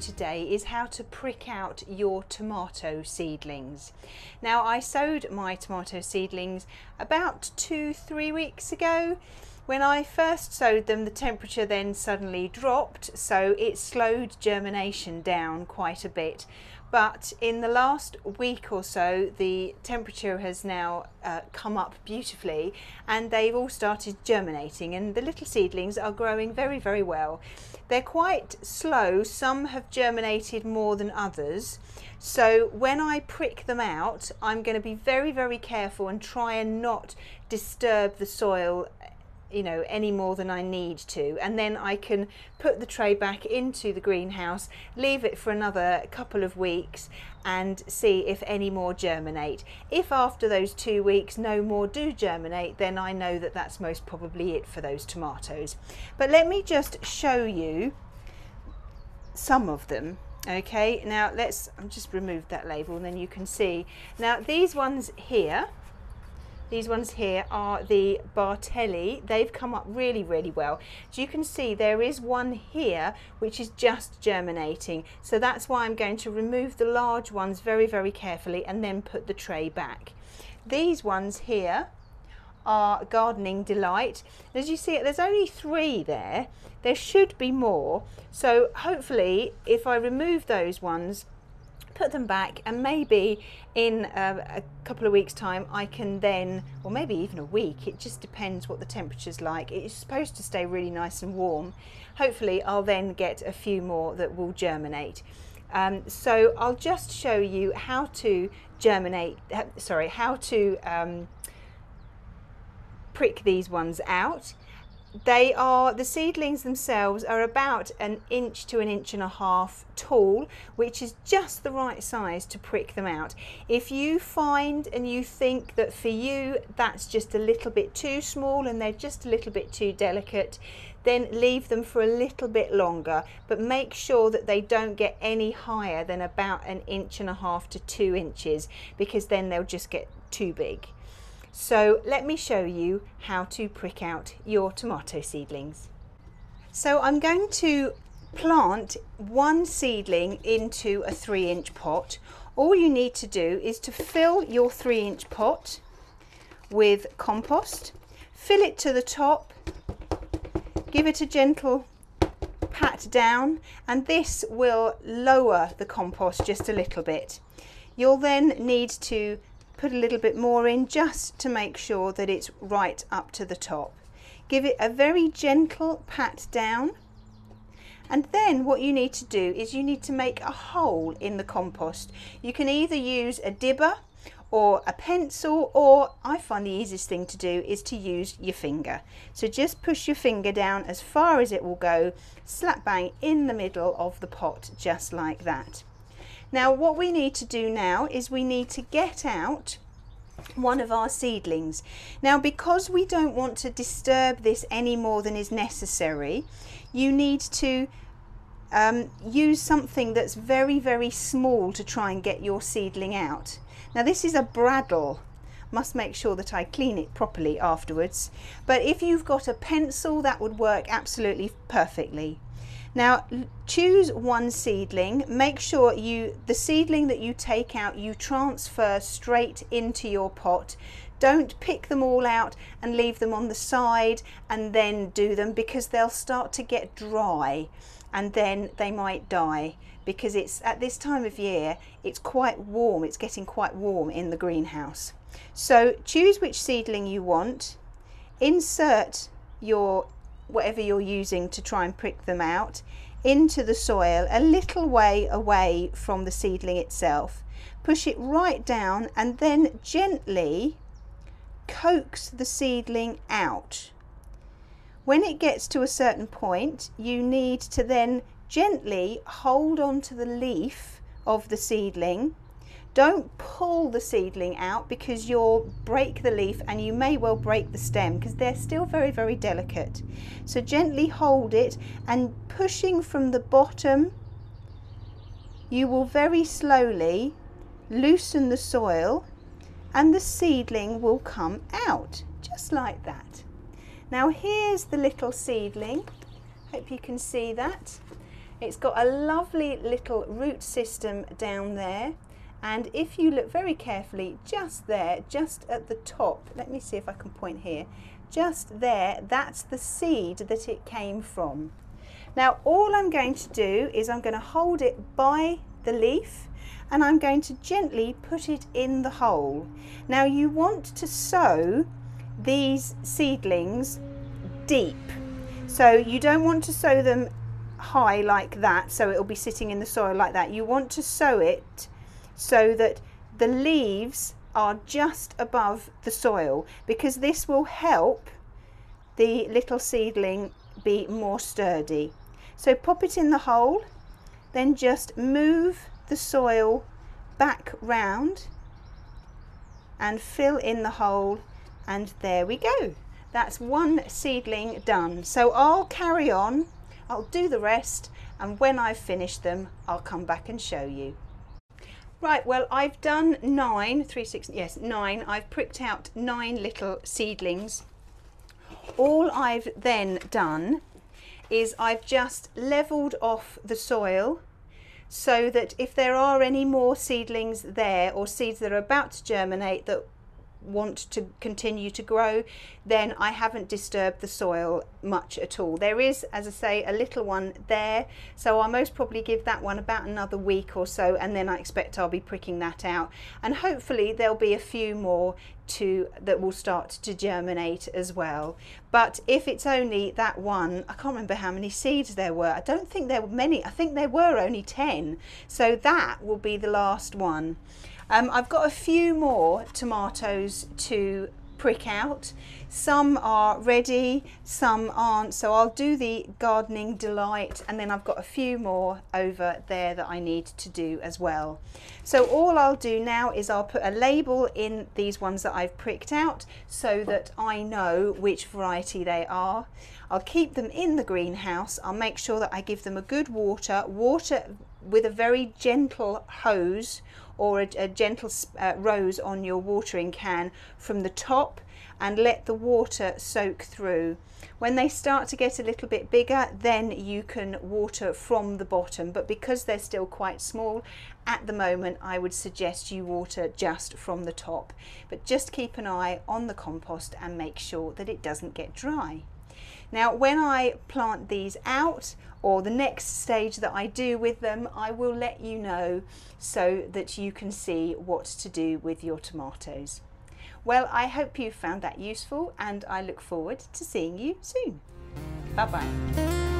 Today is how to prick out your tomato seedlings. Now, I sowed my tomato seedlings about 2-3 weeks ago. When I first sowed them, the temperature then suddenly dropped, so it slowed germination down quite a bit. But in the last week or so, the temperature has now come up beautifully, and they've all started germinating, and the little seedlings are growing very, very well. They're quite slow. Some have germinated more than others. So when I prick them out, I'm going to be very, very careful and try and not disturb the soil, you know, any more than I need to, and then I can put the tray back into the greenhouse, leave it for another couple of weeks and see if any more germinate. If after those 2 weeks no more do germinate, then I know that that's most probably it for those tomatoes. But let me just show you some of them. Okay, now I'll just remove that label and then you can see. Now these ones here are the Bartelli. They've come up really, really well. As you can see, there is one here which is just germinating. So that's why I'm going to remove the large ones very, very carefully and then put the tray back. These ones here are Gardening Delight. As you see, there's only 3 there. There should be more. So hopefully, if I remove those ones, put them back, and maybe in a couple of weeks time I can then, or maybe even a week, it just depends what the temperature's like. It's supposed to stay really nice and warm. Hopefully I'll then get a few more that will germinate. So I'll just show you how to prick these ones out. The seedlings themselves are about 1 inch to 1.5 inches tall, which is just the right size to prick them out. If you find and you think that for you that's just a little bit too small and they're just a little bit too delicate, then leave them for a little bit longer, but make sure that they don't get any higher than about 1.5 inches to 2 inches, because then they'll just get too big. So let me show you how to prick out your tomato seedlings. So I'm going to plant 1 seedling into a 3-inch pot. All you need to do is to fill your 3-inch pot with compost, fill it to the top, give it a gentle pat down, and this will lower the compost just a little bit. You'll then need to put a little bit more in just to make sure that it's right up to the top. Give it a very gentle pat down, and then what you need to do is you need to make a hole in the compost. You can either use a dibber or a pencil, or I find the easiest thing to do is to use your finger. So just push your finger down as far as it will go, slap bang in the middle of the pot, just like that. Now what we need to do now is we need to get out one of our seedlings. Now, because we don't want to disturb this any more than is necessary, you need to use something that's very, very small to try and get your seedling out. Now this is a bradawl. Must make sure that I clean it properly afterwards, but if you've got a pencil, that would work absolutely perfectly. Now choose 1 seedling. Make sure the seedling that you take out, you transfer straight into your pot. Don't pick them all out and leave them on the side and then do them, because they'll start to get dry and then they might die, because it's at this time of year, it's quite warm. It's getting quite warm in the greenhouse. So choose which seedling you want, insert your whatever you're using to try and prick them out into the soil a little way away from the seedling itself. Push it right down and then gently coax the seedling out. When it gets to a certain point, you need to then gently hold on to the leaf of the seedling. Don't pull the seedling out, because you'll break the leaf and you may well break the stem, because they're still very, very delicate. So gently hold it, and pushing from the bottom, you will very slowly loosen the soil and the seedling will come out, just like that. Now here's the little seedling. Hope you can see that. It's got a lovely little root system down there, and if you look very carefully, just there, just at the top, let me see if I can point here, just there, that's the seed that it came from. Now all I'm going to do is I'm going to hold it by the leaf and I'm going to gently put it in the hole. Now you want to sow these seedlings deep, so you don't want to sow them high like that, so it'll be sitting in the soil like that. You want to sow it so that the leaves are just above the soil, because this will help the little seedling be more sturdy. So pop it in the hole, then just move the soil back round and fill in the hole, and there we go. That's one seedling done. So I'll carry on, I'll do the rest, and when I've finished them I'll come back and show you. Right, well I've done 9, 3, 6, yes 9, I've pricked out 9 little seedlings. All I've then done is I've just levelled off the soil so that if there are any more seedlings there, or seeds that are about to germinate that want to continue to grow, then I haven't disturbed the soil much at all. There is, as I say, a little one there, so I'll most probably give that one about another week or so, and then I expect I'll be pricking that out, and hopefully there'll be a few more that will start to germinate as well. But if it's only that one, I can't remember how many seeds there were, I don't think there were many, I think there were only 10, so that will be the last one. I've got a few more tomatoes to prick out. Some are ready, some aren't, so I'll do the gardening delight, and then I've got a few more over there that I need to do as well. So all I'll do now is I'll put a label in these ones that I've pricked out so that I know which variety they are. I'll keep them in the greenhouse. I'll make sure that I give them a good water with a very gentle hose, or a gentle rose on your watering can from the top, and let the water soak through. When they start to get a little bit bigger, then you can water from the bottom, but because they're still quite small at the moment, I would suggest you water just from the top. But just keep an eye on the compost and make sure that it doesn't get dry. Now when I plant these out, or the next stage that I do with them, I will let you know so that you can see what to do with your tomatoes. Well, I hope you found that useful, and I look forward to seeing you soon. Bye bye.